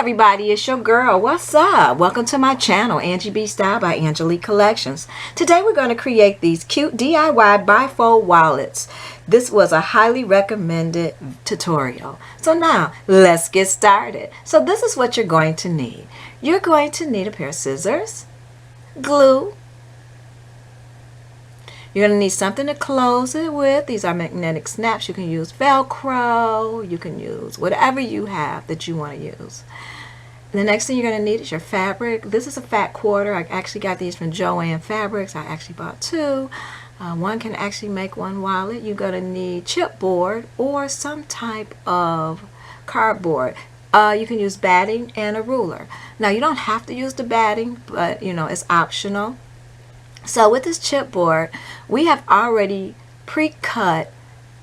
everybody, it's your girl. What's up? Welcome to my channel, Angie B Style by Angelique Collections. Today we're going to create these cute DIY bifold wallets. This was a highly recommended tutorial. So now let's get started. So this is what you're going to need. You're going to need a pair of scissors, glue. You're going to need something to close it with. These are magnetic snaps. You can use Velcro. You can use whatever you have that you want to use. The next thing you're going to need is your fabric. This is a fat quarter. I actually got these from Joann fabrics. I actually bought two. One can actually make one wallet. You're going to need chipboard or some type of cardboard. You can use batting and a ruler. Now you don't have to use the batting, but you know, it's optional. So with this chipboard, we have already pre-cut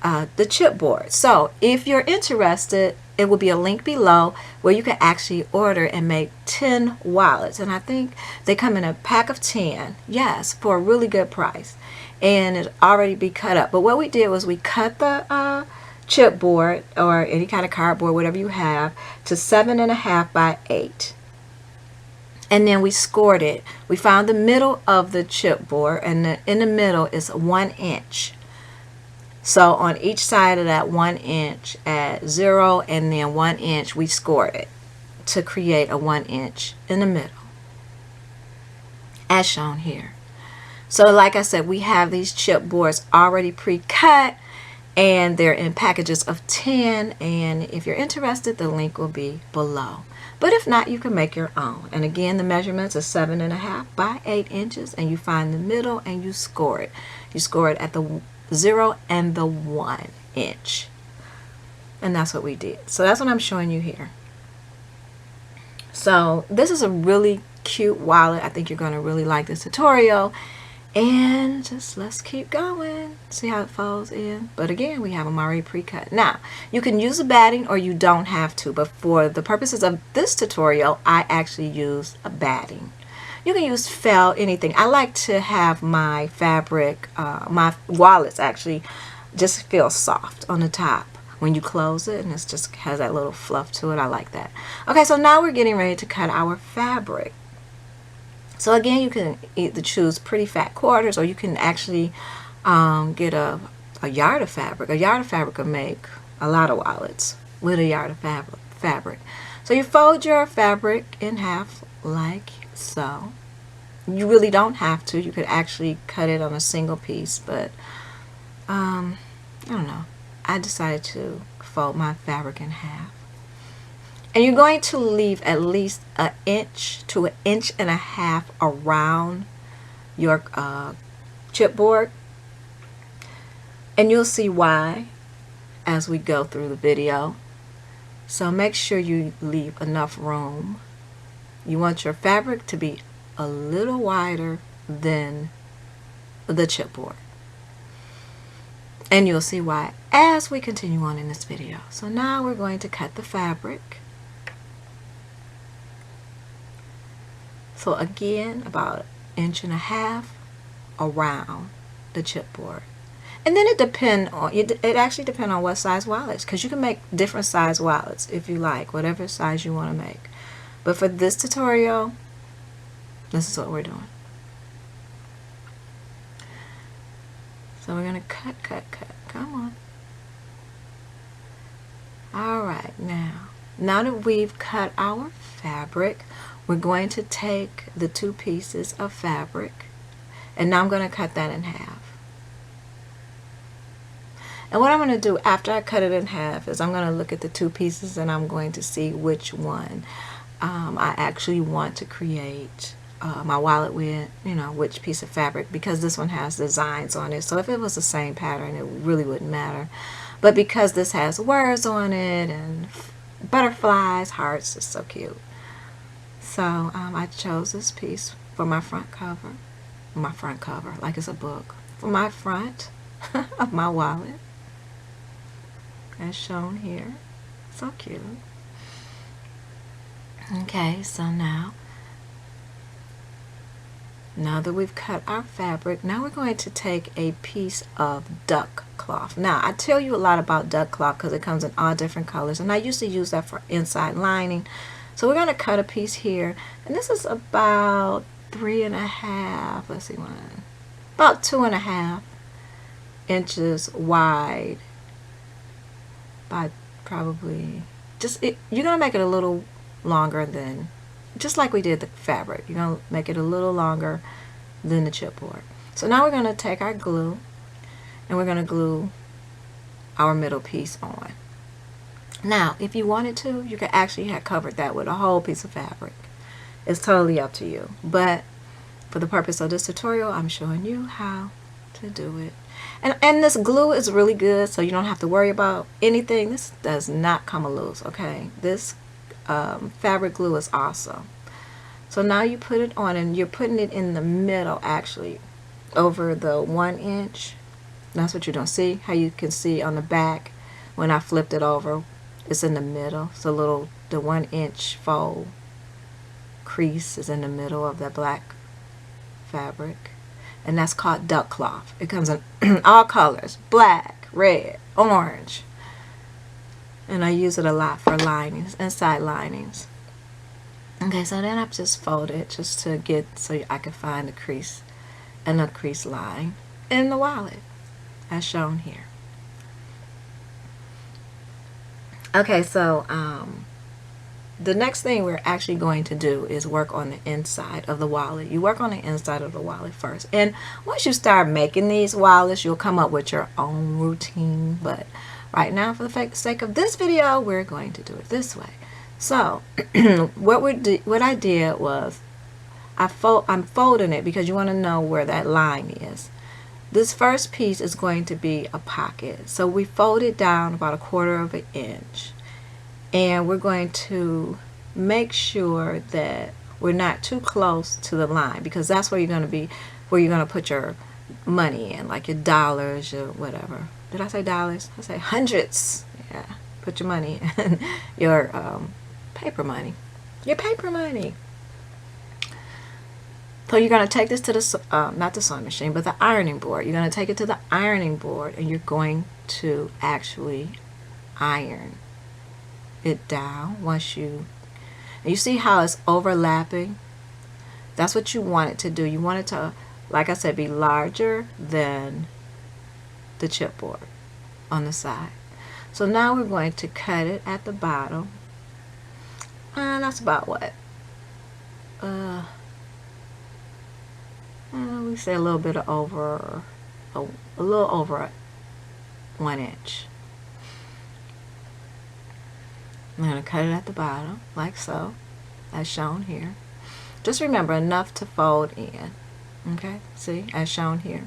the chipboard. So if you're interested, it will be a link below where you can actually order and make 10 wallets. And I think they come in a pack of 10, yes, for a really good price. And it already be cut up. But what we did was we cut the chipboard or any kind of cardboard, whatever you have, to 7.5 by 8. And then we scored it. We found the middle of the chipboard, and in the middle is 1 inch. So on each side of that 1 inch at 0 and then 1 inch, we scored it to create a 1 inch in the middle, as shown here. So like I said, we have these chipboards already pre-cut, and they're in packages of 10. And if you're interested, the link will be below. But if not, you can make your own. And again, the measurements are 7.5 by 8 inches, and you find the middle and you score it. You score it at the 0 and the 1 inch. And that's what we did. So that's what I'm showing you here. So this is a really cute wallet. I think you're going to really like this tutorial. And just let's keep going. See how it folds in. But again, we have them already pre-cut. Now, you can use a batting or you don't have to. But for the purposes of this tutorial, I actually use a batting. You can use felt, anything. I like to have my fabric, my wallets actually just feel soft on the top when you close it. And it just has that little fluff to it. I like that. Okay, so now we're getting ready to cut our fabric. So again, you can either choose pretty fat quarters, or you can actually get a yard of fabric. A yard of fabric will make a lot of wallets with a yard of fabric. So you fold your fabric in half like so. You really don't have to. You could actually cut it on a single piece, but I don't know. I decided to fold my fabric in half. And you're going to leave at least 1 inch to 1.5 inches around your chipboard. And you'll see why as we go through the video. So make sure you leave enough room. You want your fabric to be a little wider than the chipboard. And you'll see why as we continue on in this video. So now we're going to cut the fabric. So again, about 1.5 inches around the chipboard. And then it actually depends on what size wallets, because you can make different size wallets if you like, whatever size you want to make. But for this tutorial, this is what we're doing. So we're going to cut. Come on. Alright, now that we've cut our fabric, we're going to take the 2 pieces of fabric, and now I'm going to cut that in half. And what I'm going to do after I cut it in half is I'm going to look at the 2 pieces, and I'm going to see which one I actually want to create my wallet with, you know, which piece of fabric, because this one has designs on it. So if it was the same pattern, it really wouldn't matter. But because this has words on it and butterflies, hearts, it's so cute. So I chose this piece for my front cover. My front cover, like it's a book. For my front of my wallet. As shown here. So cute. Okay, so now that we've cut our fabric, now we're going to take a piece of duck cloth. Now, I tell you a lot about duck cloth because it comes in all different colors. And I used to use that for inside lining. So we're going to cut a piece here, and this is about 3.5, let's see, about 2.5 inches wide by probably you're going to make it a little longer than, just like we did the fabric, you're going to make it a little longer than the chipboard. So now we're going to take our glue and we're going to glue our middle piece on. Now if you wanted to, you could actually have covered that with a whole piece of fabric. It's totally up to you, but for the purpose of this tutorial, I'm showing you how to do it. And this glue is really good, so you don't have to worry about anything. This does not come loose, okay? This fabric glue is awesome. So now you put it on, and you're putting it in the middle, actually, over the 1 inch. That's what you're doing. See how you can see on the back when I flipped it over, it's in the middle. So the 1 inch fold crease is in the middle of that black fabric. And that's called duck cloth. It comes in all colors, black, red, orange. And I use it a lot for linings, inside linings. Okay, so then I just fold it just to get, so I can find the crease and the crease line in the wallet, as shown here. Okay, so the next thing we're actually going to do is work on the inside of the wallet. You work on the inside of the wallet first. And once you start making these wallets, you'll come up with your own routine. But right now, for the sake of this video, we're going to do it this way. So what I did was I'm folding it because you want to know where that line is. This first piece is going to be a pocket. So we fold it down about 1/4 inch. And we're going to make sure that we're not too close to the line, because that's where you're going to put your money in, like your dollars, your whatever. Did I say dollars? I say hundreds. Yeah, put your money in your paper money. Your paper money. So you're going to take this to the, not the sewing machine, but the ironing board. You're going to take it to the ironing board, and you're going to actually iron it down. Once you see how it's overlapping, that's what you want it to do. You want it to, like I said, be larger than the chipboard on the side. So now we're going to cut it at the bottom, and that's about what, we say a little bit over, a little over 1 inch. I'm going to cut it at the bottom, like so, as shown here. Just remember, enough to fold in. Okay, see, as shown here.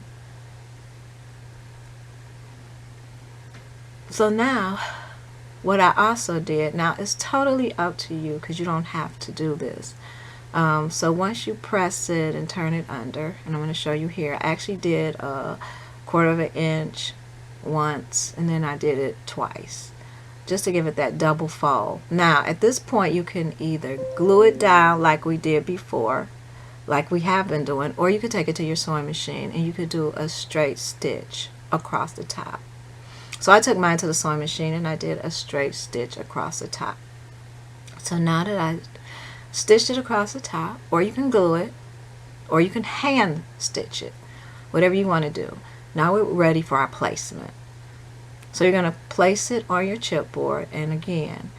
So now, what I also did, now it's totally up to you, because you don't have to do this. So once you press it and turn it under, and I'm going to show you here, I actually did a 1/4 inch once, and then I did it twice, just to give it that double fold. Now at this point you can either glue it down like we did before, like we have been doing, or you could take it to your sewing machine and you could do a straight stitch across the top. So I took mine to the sewing machine and I did a straight stitch across the top. So now that I stitched it across the top, or you can glue it, or you can hand stitch it, whatever you want to do. Now we're ready for our placement. So you're going to place it on your chipboard, and again,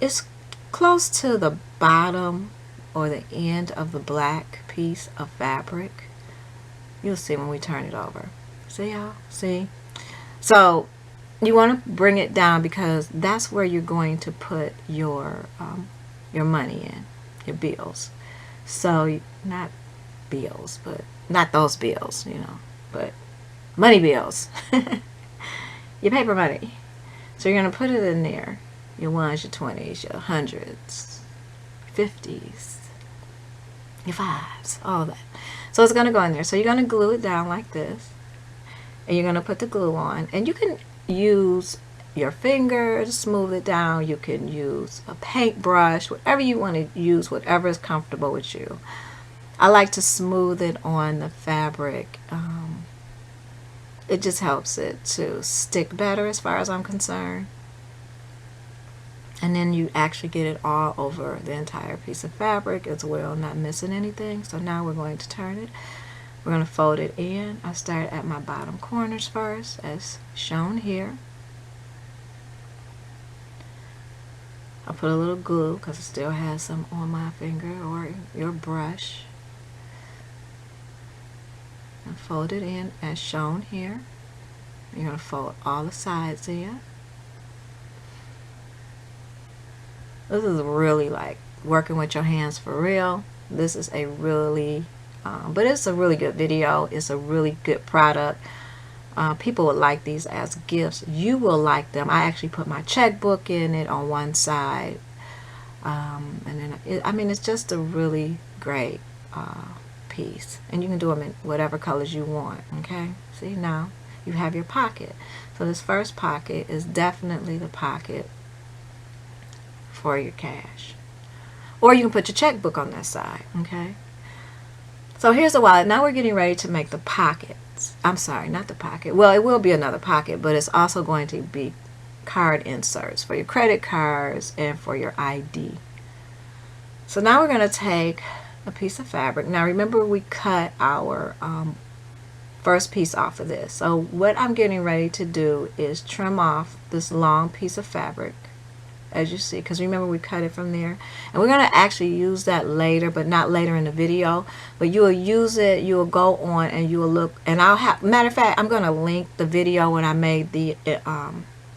it's close to the bottom or the end of the black piece of fabric. You'll see when we turn it over. See y'all? See? So you want to bring it down, because that's where you're going to put your money in, your bills. So not bills, but not those bills, you know, but money bills. Your paper money. So you're going to put it in there. Your ones, your 20s, your 100s, 50s, your 5s, all of that. So it's going to go in there. So you're going to glue it down like this. And you're going to put the glue on. And you can use your finger to smooth it down. You can use a paintbrush, whatever you want to use, whatever is comfortable with you. I like to smooth it on the fabric. It just helps it to stick better as far as I'm concerned. And then you actually get it all over the entire piece of fabric as well, not missing anything. So now we're going to turn it. We're going to fold it in. I start at my bottom corners first, as shown here. I'll put a little glue because it still has some on my finger or your brush. And fold it in as shown here. You're going to fold all the sides in. This is really like working with your hands for real. This is a really, but it's a really good video. It's a really good product. People would like these as gifts. You will like them. I actually put my checkbook in it on one side. And then, I mean, it's just a really great piece. And you can do them in whatever colors you want, okay? See, now you have your pocket. So this first pocket is definitely the pocket for your cash. Or you can put your checkbook on that side, okay? So here's the wallet. Now we're getting ready to make the pockets. I'm sorry, not the pocket. Well, it will be another pocket, but it's also going to be card inserts for your credit cards and for your ID. So now we're going to take a piece of fabric. Now remember, we cut our first piece off of this. So what I'm getting ready to do is trim off this long piece of fabric, as you see, because remember we cut it from there, and we're going to actually use that later, but not later in the video. But you will use it, you will go on and you will look, and I'll have, matter of fact, I'm going to link the video when I made the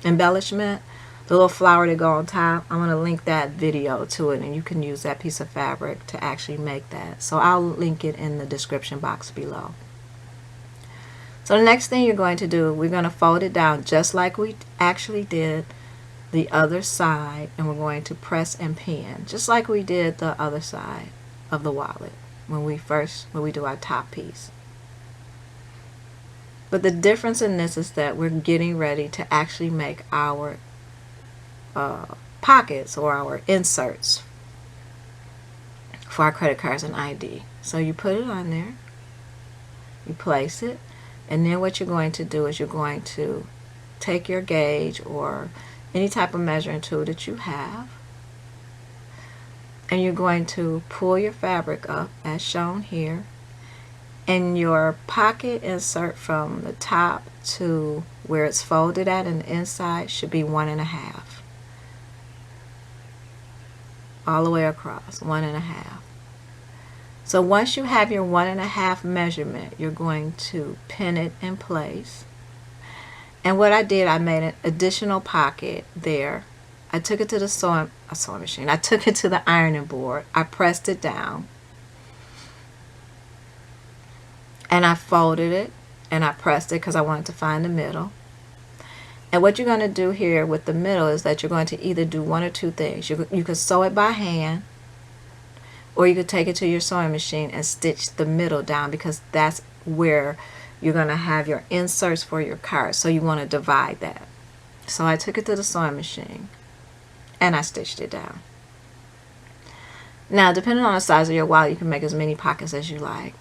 embellishment, the little flower to go on top. I'm going to link that video to it, and you can use that piece of fabric to actually make that. So I'll link it in the description box below. So the next thing you're going to do, we're going to fold it down just like we actually did the other side, and we're going to press and pin just like we did the other side of the wallet when we do our top piece. But the difference in this is that we're getting ready to actually make our pockets or our inserts for our credit cards and ID. So you put it on there, you place it, and then what you're going to do is you're going to take your gauge or any type of measuring tool that you have, and you're going to pull your fabric up as shown here, and your pocket insert from the top to where it's folded at in the inside should be 1.5 all the way across, 1.5. So once you have your 1.5 measurement, you're going to pin it in place. And what I did, I made an additional pocket there. I took it to the sewing machine. I took it to the ironing board. I pressed it down. And I folded it. And I pressed it because I wanted to find the middle. And what you're going to do here with the middle is that you're going to either do one or two things. You could sew it by hand, or you could take it to your sewing machine and stitch the middle down, because that's where you're going to have your inserts for your cards. So you want to divide that. So I took it to the sewing machine and I stitched it down. Now, depending on the size of your wallet, you can make as many pockets as you like.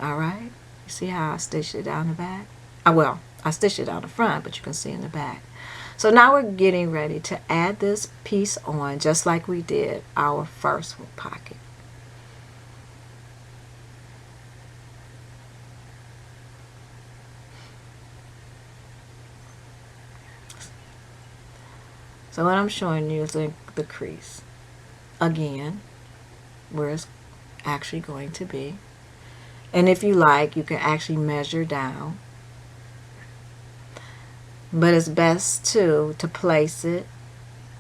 Alright? You see how I stitched it down the back? Well, I stitched it down the front, but you can see in the back. So now we're getting ready to add this piece on just like we did our first pocket. So what I'm showing you is the crease. Again, where it's actually going to be. And if you like, you can actually measure down. But it's best to place it,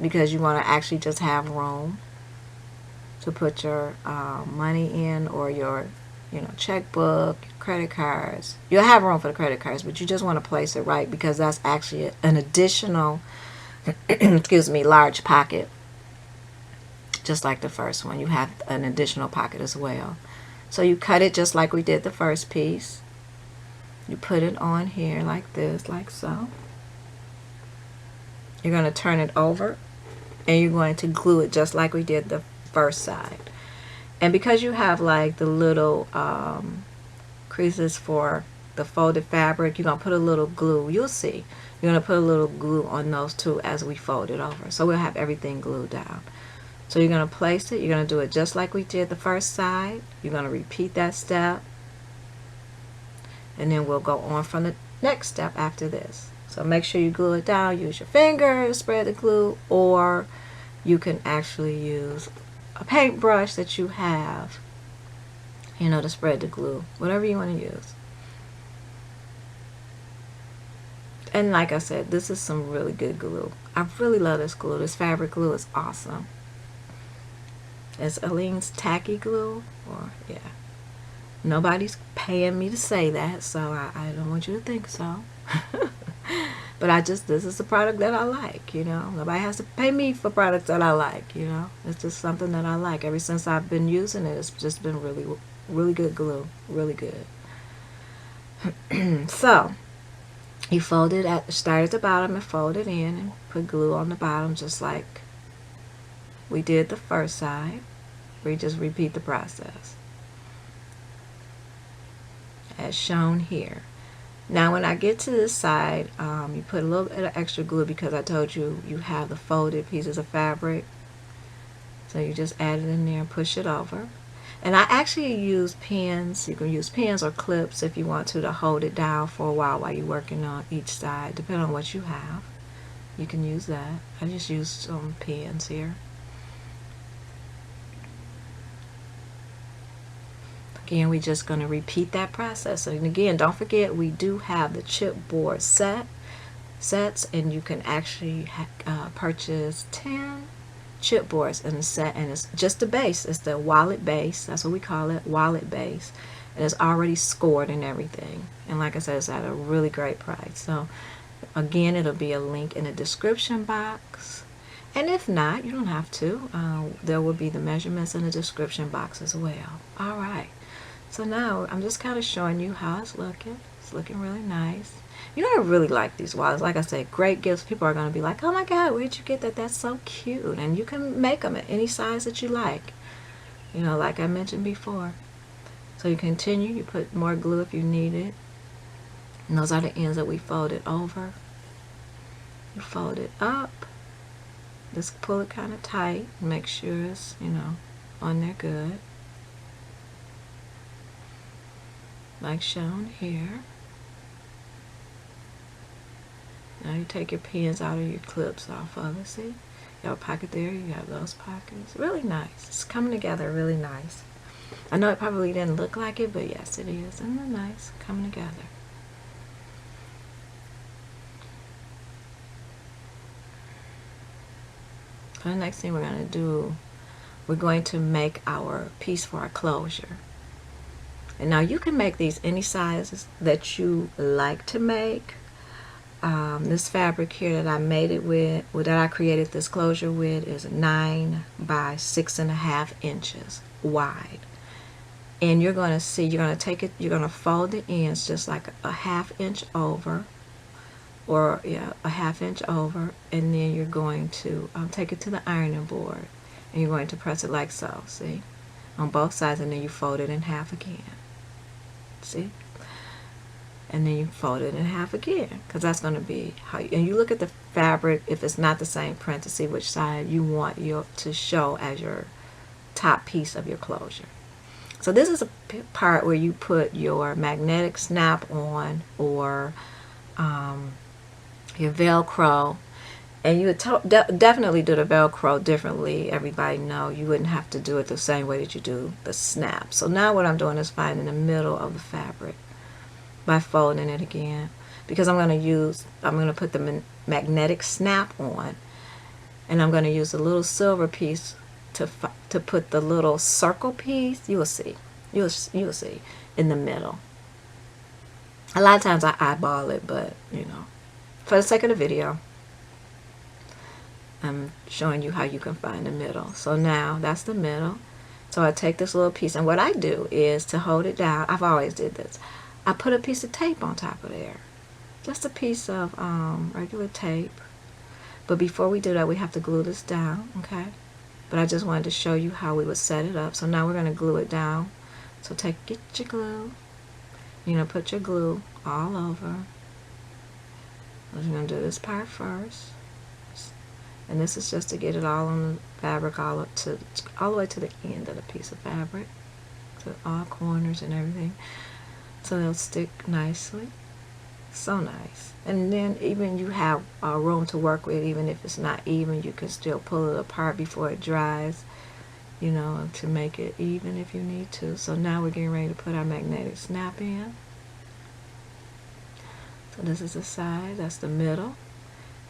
because you want to actually just have room to put your money in, or your checkbook, credit cards. You'll have room for the credit cards, but you just want to place it right, because that's actually an additional excuse me, large pocket. Just like the first one, you have an additional pocket as well. So you cut it just like we did the first piece. You put it on here like this, like so. You're going to turn it over, and you're going to glue it just like we did the first side. And because you have like the little creases for the folded fabric, you're going to put a little glue. You'll see. You're going to put a little glue on those two as we fold it over. So we'll have everything glued down. So you're going to place it. You're going to do it just like we did the first side. You're going to repeat that step. And then we'll go on from the next step after this. So make sure you glue it down. Use your fingers, spread the glue, or you can actually use a paintbrush that you have, you know, to spread the glue. Whatever you want to use. And like I said, this is some really good glue. I really love this glue. This fabric glue is awesome. It's Aleene's tacky glue. Or, yeah. Nobody's paying me to say that, so I don't want you to think so. But this is a product that I like, you know. Nobody has to pay me for products that I like, you know. It's just something that I like. Ever since I've been using it, it's just been really, really good glue. Really good. So, you fold it start at the bottom and fold it in and put glue on the bottom just like we did the first side. We just repeat the process as shown here. Now when I get to this side, you put a little bit of extra glue because I told you you have the folded pieces of fabric. So you just add it in there and push it over. And I actually use pins. You can use pins or clips if you want to hold it down for a while you're working on each side, depending on what you have. You can use that. I just use some pins here. Again, we're just going to repeat that process. And again, don't forget we do have the chipboard sets, and you can actually purchase 10 chipboards in the set, and it's just the base. It's the wallet base. That's what we call it, wallet base. And it's already scored and everything. And like I said, it's at a really great price. So again, it'll be a link in the description box. And if not, you don't have to. There will be the measurements in the description box as well. All right. So now I'm just kind of showing you how it's looking. It's looking really nice. You know, I really like these wallets. Like I said, great gifts. People are going to be like, oh my God, where'd you get that? That's so cute. And you can make them at any size that you like. You know, like I mentioned before. So you continue. You put more glue if you need it. And those are the ends that we folded over. You fold it up. Just pull it kind of tight. Make sure it's, you know, on there good. Like shown here. Now you take your pins out of your clips off of it. See? You have a pocket there, you have those pockets. Really nice. It's coming together really nice. I know it probably didn't look like it, but yes it is. Isn't it nice? Coming together. So the next thing we're going to do, we're going to make our piece for our closure. And now you can make these any sizes that you like to make. This fabric here that I made it with, that I created this closure with, is 9 by 6.5 inches wide. And you're going to see, you're going to take it, you're going to fold the ends just like a 1/2 inch over, or yeah, a 1/2 inch over, and then you're going to take it to the ironing board, and you're going to press it like so. See, on both sides, and then you fold it in half again. See? And then you fold it in half again, because that's going to be how and you look at the fabric if it's not the same print to see which side you want to show as your top piece of your closure. So this is a part where you put your magnetic snap on, or your Velcro, and you would definitely do the Velcro differently. Everybody know you wouldn't have to do it the same way that you do the snap. So now what I'm doing is finding the middle of the fabric by folding it again, because I'm going to put the magnetic snap on, and I'm going to use a little silver piece to put the little circle piece. You will see, you'll see in the middle. A lot of times I eyeball it, but you know, for the sake of the video, I'm showing you how you can find the middle. So now that's the middle. So I take this little piece, and what I do is to hold it down. I've always did this. I put a piece of tape on top of there, just a piece of regular tape. But before we do that, we have to glue this down, okay? But I just wanted to show you how we would set it up. So now we're going to glue it down. So get your glue. You're going to put your glue all over. I'm going to do this part first. And this is just to get it all on the fabric, all the way to the end of the piece of fabric, to all corners and everything, so they'll stick nicely. So nice. And then even you have room to work with. Even if it's not even, you can still pull it apart before it dries, you know, to make it even if you need to. So now we're getting ready to put our magnetic snap in. So this is the side, that's the middle.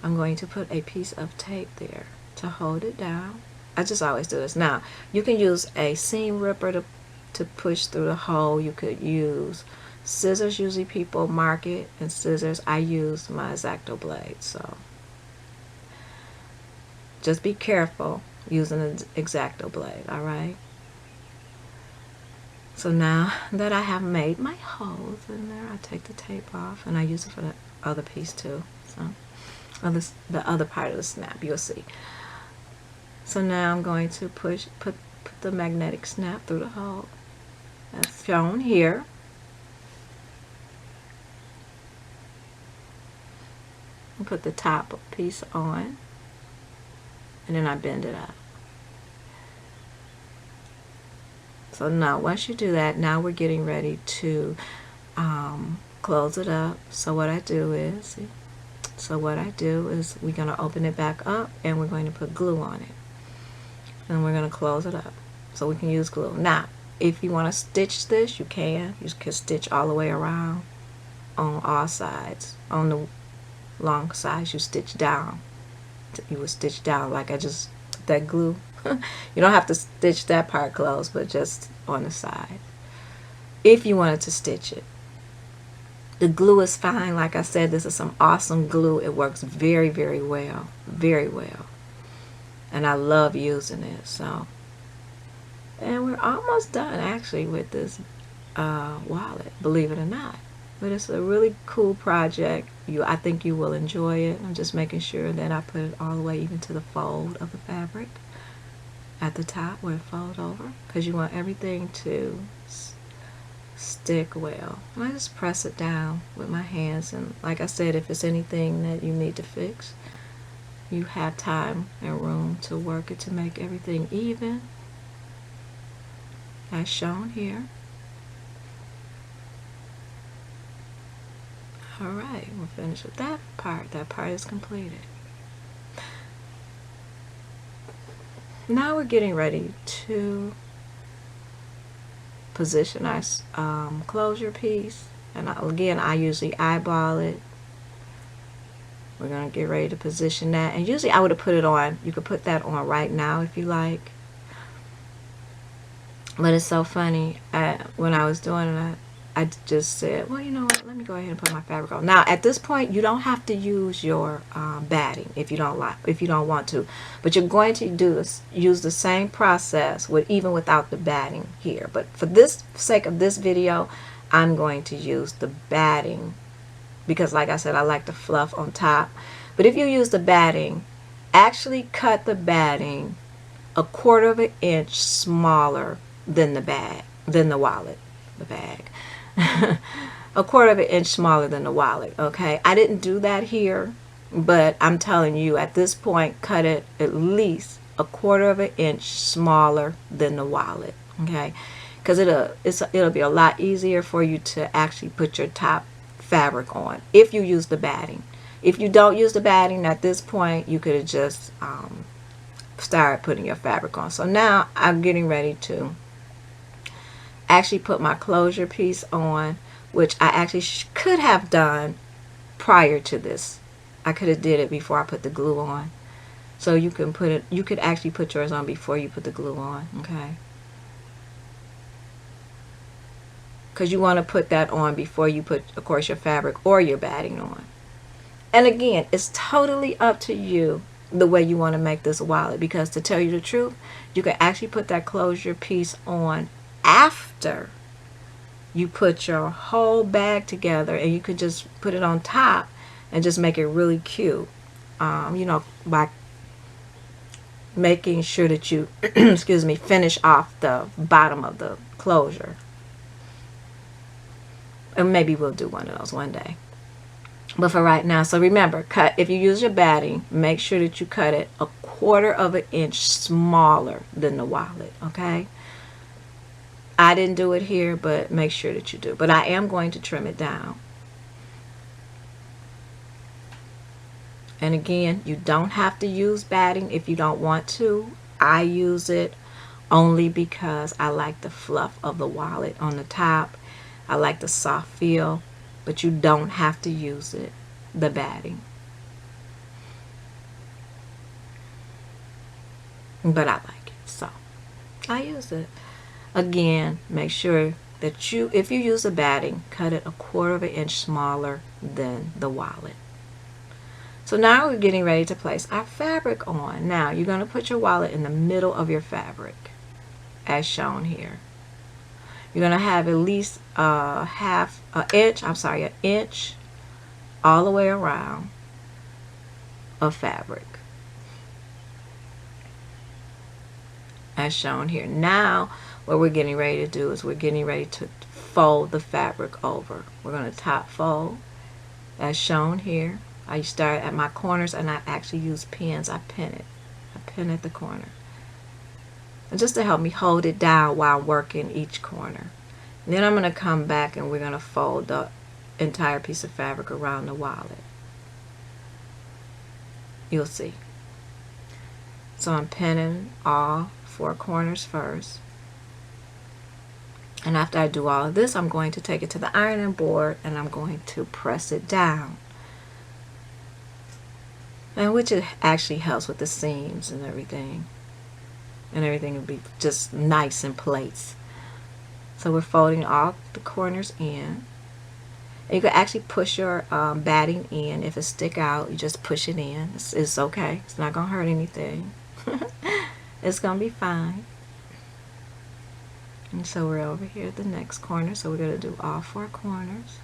I'm going to put a piece of tape there to hold it down. I just always do this. Now, you can use a seam ripper to push through the hole. You could use scissors. Usually people mark it in scissors. I use my X-Acto blade. So just be careful using an X-Acto blade, all right? So now that I have made my holes in there, I take the tape off, and I use it for the other piece too. So the other part of the snap, you'll see. So now I'm going to put the magnetic snap through the hole as shown here. And put the top piece on, and then I bend it up. So now once you do that, now we're getting ready to close it up. So what I do is we're going to open it back up, and we're going to put glue on it. And we're going to close it up. So we can use glue. Now, if you want to stitch this, you can. You can stitch all the way around on all sides. On the long sides, you stitch down. You would stitch down like I just put that glue. You don't have to stitch that part closed, but just on the side. If you wanted to stitch it. The glue is fine. Like I said, this is some awesome glue. It works very, very well. Very well. And I love using it. So, and we're almost done actually with this wallet, believe it or not. But it's a really cool project. I think you will enjoy it. I'm just making sure that I put it all the way even to the fold of the fabric at the top where it folds over, because you want everything to stick well. And I just press it down with my hands, and like I said, if it's anything that you need to fix, you have time and room to work it to make everything even, as shown here. Alright, we're finished with that part. That part is completed. Now we're getting ready to position our closure piece. And again, I usually eyeball it. We're going to get ready to position that. And usually I would have put it on. You could put that on right now if you like. But it's so funny. When I was doing it, I just said, well, you know what, let me go ahead and put my fabric on. Now, at this point, you don't have to use your batting if you don't want to. But you're going to use the same process even without the batting here. But for this sake of this video, I'm going to use the batting because, like I said, I like the fluff on top. But if you use the batting, actually cut the batting 1/4 of an inch smaller than the bag, than the wallet, the bag. 1/4 of an inch smaller than the wallet. Okay, I didn't do that here, but I'm telling you, at this point, cut it at least 1/4 of an inch smaller than the wallet. Okay, because it'll be a lot easier for you to actually put your top fabric on if you use the batting. If you don't use the batting, at this point, you could have just start putting your fabric on. So now I'm getting ready to actually put my closure piece on, which I actually could have done prior to this. I could have did it before I put the glue on. So you can put it, you could actually put yours on before you put the glue on, okay? Because you want to put that on before you put, of course, your fabric or your batting on. And again, it's totally up to you the way you want to make this wallet, because to tell you the truth, you can actually put that closure piece on after you put your whole bag together, and you could just put it on top and just make it really cute, you know, by making sure that you excuse me, finish off the bottom of the closure. And maybe we'll do one of those one day. But for right now, so remember, cut, if you use your batting, make sure that you cut it 1/4 of an inch smaller than the wallet, okay? I didn't do it here, but make sure that you do. But I am going to trim it down. And again, you don't have to use batting if you don't want to. I use it only because I like the fluff of the wallet on the top. I like the soft feel, but you don't have to use it, the batting. But I like it, so I use it. Again, make sure that you, if you use a batting, cut it 1/4 of an inch smaller than the wallet. So now we're getting ready to place our fabric on. Now you're going to put your wallet in the middle of your fabric, as shown here. You're going to have at least an inch all the way around of fabric, as shown here. Now what we're getting ready to do is we're getting ready to fold the fabric over. We're going to top fold, as shown here. I start at my corners and I actually use pins. I pin it. I pin at the corner. And just to help me hold it down while working each corner. And then I'm going to come back and we're going to fold the entire piece of fabric around the wallet. You'll see. So I'm pinning all 4 corners first. And after I do all of this, I'm going to take it to the ironing board and I'm going to press it down. And which it actually helps with the seams and everything. And everything will be just nice in place. So we're folding all the corners in. And you can actually push your batting in. If it stick out, you just push it in. It's okay. It's not going to hurt anything. It's going to be fine. And so we're over here at the next corner. So we're going to do all 4 corners.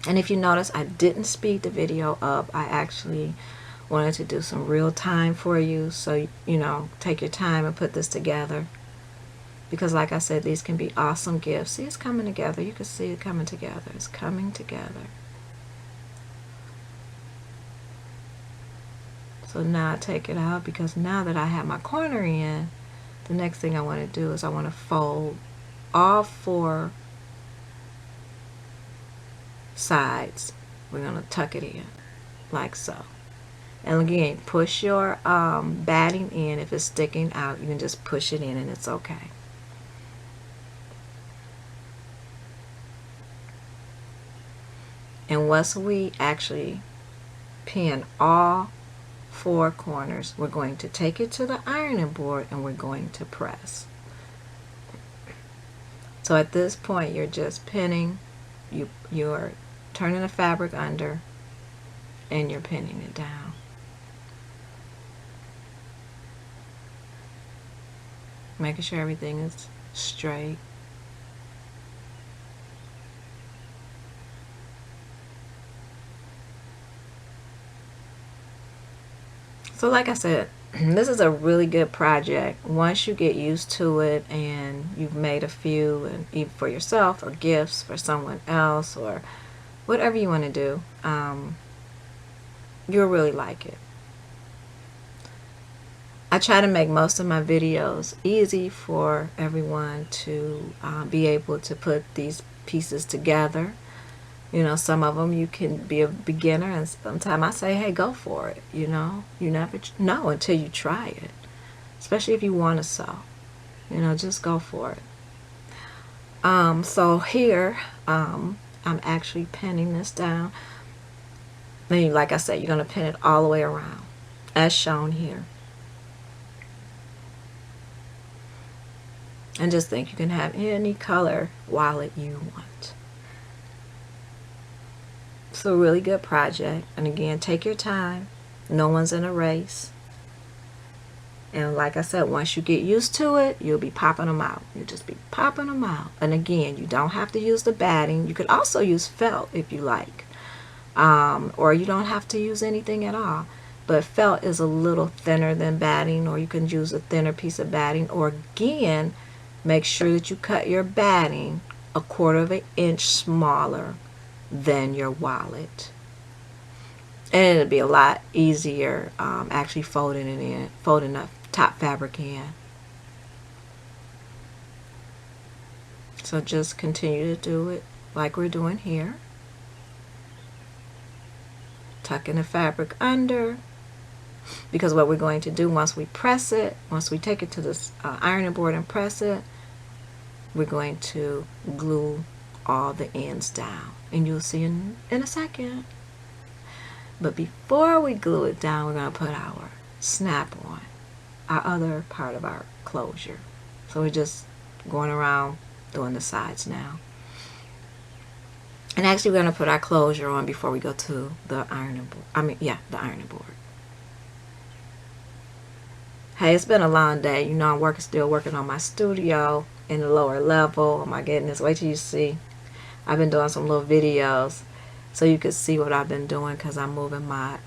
And if you notice, I didn't speed the video up. I actually wanted to do some real time for you. So, you know, take your time and put this together. Because like I said, these can be awesome gifts. See, it's coming together. You can see it coming together. It's coming together. So now I take it out because now that I have my corner in, the next thing I want to do is I want to fold all 4 sides. We're going to tuck it in like so. And again, push your batting in. If it's sticking out, you can just push it in and it's okay. And once we actually pin all 4 corners, we're going to take it to the ironing board and we're going to press. So at this point, you're just pinning, you're turning the fabric under and you're pinning it down. Making sure everything is straight. So like I said, this is a really good project. Once you get used to it and you've made a few, and even for yourself or gifts for someone else or whatever you want to do, you'll really like it. I try to make most of my videos easy for everyone to be able to put these pieces together. You know, some of them you can be a beginner, and sometimes I say, hey, go for it. You know, you never know until you try it, especially if you want to sew. You know, just go for it. So here, I'm actually pinning this down. Then, like I said, you're going to pin it all the way around, as shown here. And just think you can have any color wallet you want. It's a really good project. And again, take your time. No one's in a race. And like I said, once you get used to it, you'll be popping them out. You'll just be popping them out. And again, you don't have to use the batting. You could also use felt if you like. Or you don't have to use anything at all. But felt is a little thinner than batting, or you can use a thinner piece of batting. Or again, make sure that you cut your batting 1/4 of an inch smaller than your wallet. And it'll be a lot easier actually folding it in, folding the top fabric in. So just continue to do it like we're doing here. Tucking the fabric under, because what we're going to do once we press it, once we take it to this ironing board and press it, we're going to glue all the ends down, and you'll see in a second. But before we glue it down, we're going to put our snap on, our other part of our closure. So we're just going around doing the sides now. And actually we're going to put our closure on before we go to the ironing board. The ironing board. Hey, it's been a long day. You know, I'm still working on my studio in the lower level. Oh my goodness, wait till you see. I've been doing some little videos so you can see what I've been doing, because I'm moving my,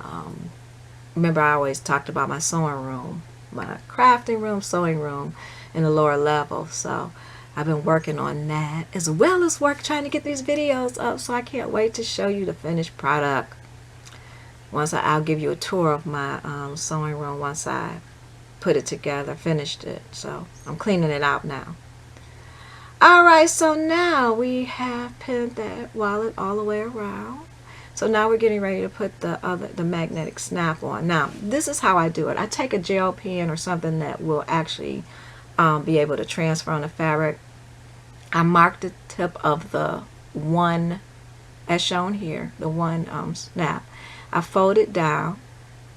remember I always talked about my sewing room, my crafting room, sewing room in the lower level. So I've been working on that, as well as trying to get these videos up. So I can't wait to show you the finished product. I'll give you a tour of my sewing room once I put it together, finished it. So I'm cleaning it out now. Alright, so now we have pinned that wallet all the way around. So now we're getting ready to put the magnetic snap on. Now, this is how I do it. I take a gel pen or something that will actually be able to transfer on the fabric. I mark the tip of the one, as shown here, the one snap. I fold it down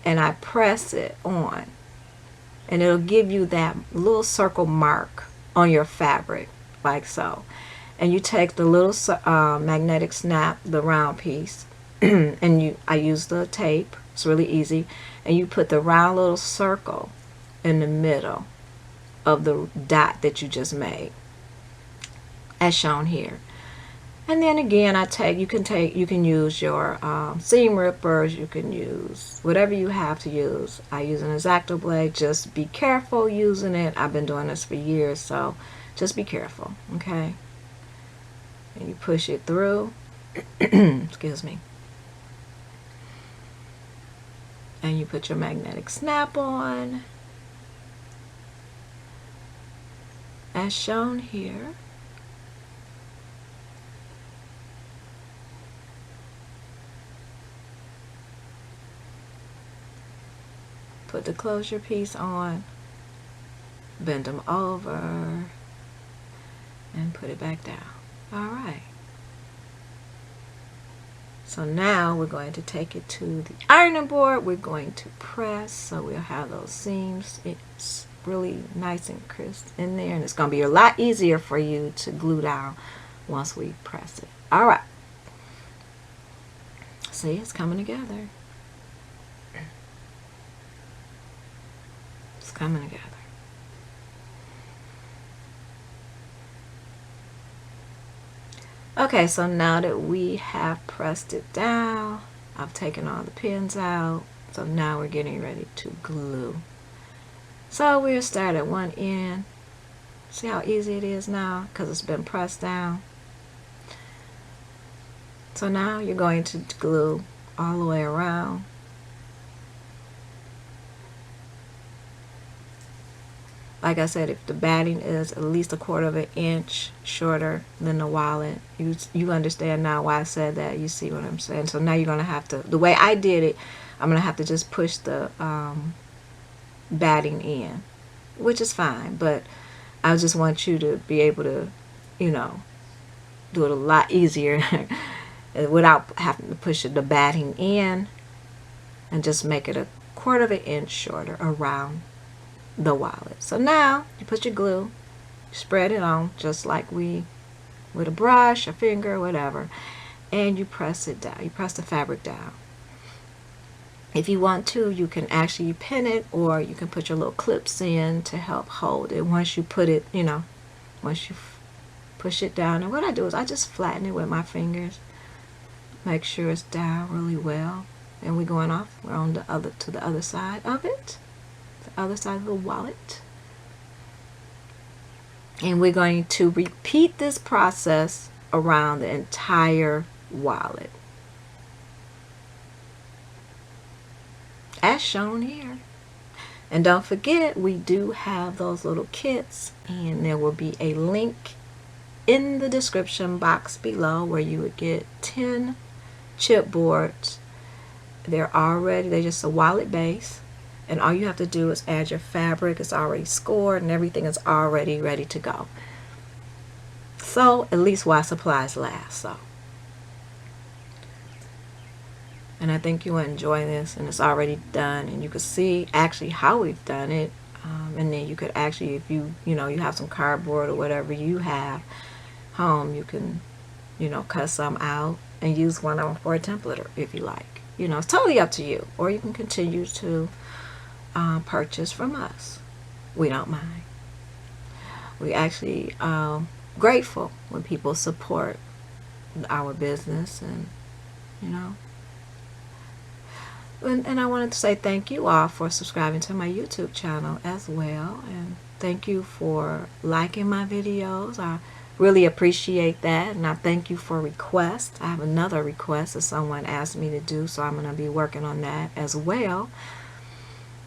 and I press it on, and it'll give you that little circle mark on your fabric, like so. And you take the little magnetic snap, the round piece, and I use the tape, it's really easy, and you put the round little circle in the middle of the dot that you just made, as shown here. And then again, you can use your seam rippers, you can use whatever you have to use. I use an X-Acto blade. Just be careful using it. I've been doing this for years, so just be careful, okay? And you push it through. Excuse me. And you put your magnetic snap on, as shown here. Put the closure piece on, bend them over, and put it back down. Alright. So now we're going to take it to the ironing board. We're going to press, so we'll have those seams. It's really nice and crisp in there, and it's going to be a lot easier for you to glue down once we press it. Alright. See, it's coming together. Coming together. Okay, so now that we have pressed it down, I've taken all the pins out, so now we're getting ready to glue. So we'll start at one end. See how easy it is now, because it's been pressed down. So now you're going to glue all the way around. Like I said, if the batting is at least 1/4 of an inch shorter than the wallet, you understand now why I said that. You see what I'm saying? So now you're going to have to, the way I did it, I'm going to have to just push the batting in, which is fine. But I just want you to be able to, you know, do it a lot easier without having to push the batting in, and just make it 1/4 of an inch shorter around the wallet. So now you put your glue, spread it on just like with a brush, a finger, whatever, and you press it down. You press the fabric down. If you want to, you can actually pin it, or you can put your little clips in to help hold it. Once you put it, you know, once you push it down, and what I do is I just flatten it with my fingers, make sure it's down really well. And we're going off. We're on the other side of it. The other side of the wallet, and we're going to repeat this process around the entire wallet. as shown here. And don't forget, we do have those little kits, and there will be a link in the description box below where you would get 10 chipboards. They're just a wallet base, and all you have to do is add your fabric. It's already scored and everything is already ready to go. So at least while supplies last. And I think you will enjoy this, and it's already done, and you can see actually how we've done it. And then you could actually, if you have some cardboard or whatever you have home, you can cut some out and use one of them for a template if you like. It's totally up to you. Or you can continue to purchase from us. We don't mind. We actually grateful when people support our business, and and I wanted to say thank you all for subscribing to my YouTube channel as well, and thank you for liking my videos. I really appreciate that, and I thank you for requests. I have another request that someone asked me to do, so I'm going to be working on that as well.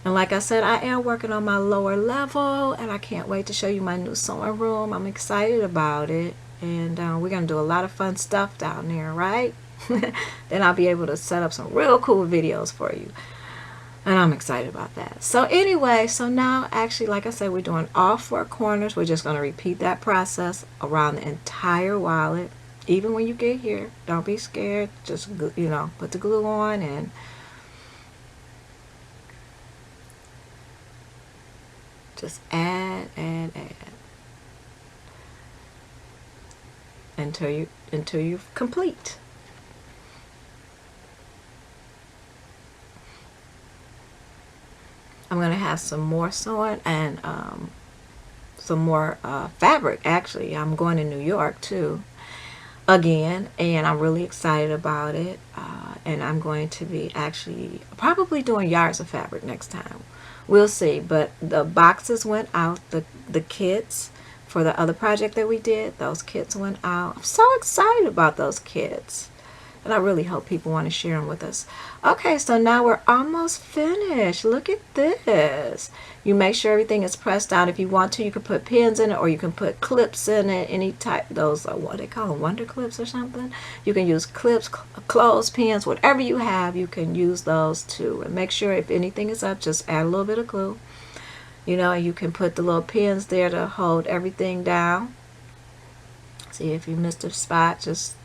And like I said, I am working on my lower level, and I can't wait to show you my new sewing room. I'm excited about it, and we're going to do a lot of fun stuff down there, right? Then I'll be able to set up some real cool videos for you, and I'm excited about that. So anyway, so now actually, like I said, we're doing all 4 corners. We're just going to repeat that process around the entire wallet. Even when you get here, don't be scared. Just put the glue on and just add until you're complete. I'm going to have some more sewing and some more fabric. Actually, I'm going to New York too again, and I'm really excited about it. And I'm going to be actually probably doing yards of fabric next time. We'll see. But the boxes went out, the kits for the other project that we did, those kits went out. I'm so excited about those kits. And I really hope people want to share them with us. Okay, so now we're almost finished. Look at this. You make sure everything is pressed down. If you want to, you can put pins in it, or you can put clips in it. Any type, those are what they call them, wonder clips or something. You can use clips, clothespins, whatever you have, you can use those too. And make sure if anything is up, just add a little bit of glue. You can put the little pins there to hold everything down. See, if you missed a spot, just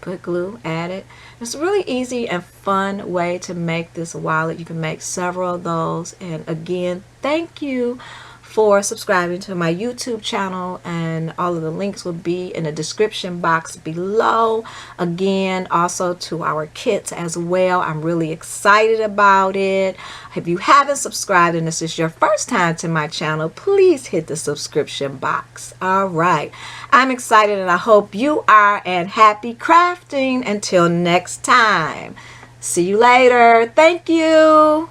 put glue, add it. It's a really easy and fun way to make this wallet. You can make several of those. And again, thank you for subscribing to my YouTube channel, and all of the links will be in the description box below. Again, also to our kits as well. I'm really excited about it. If you haven't subscribed and this is your first time to my channel, please hit the subscription box. All right, I'm excited, and I hope you are, and happy crafting until next time. See you later. Thank you.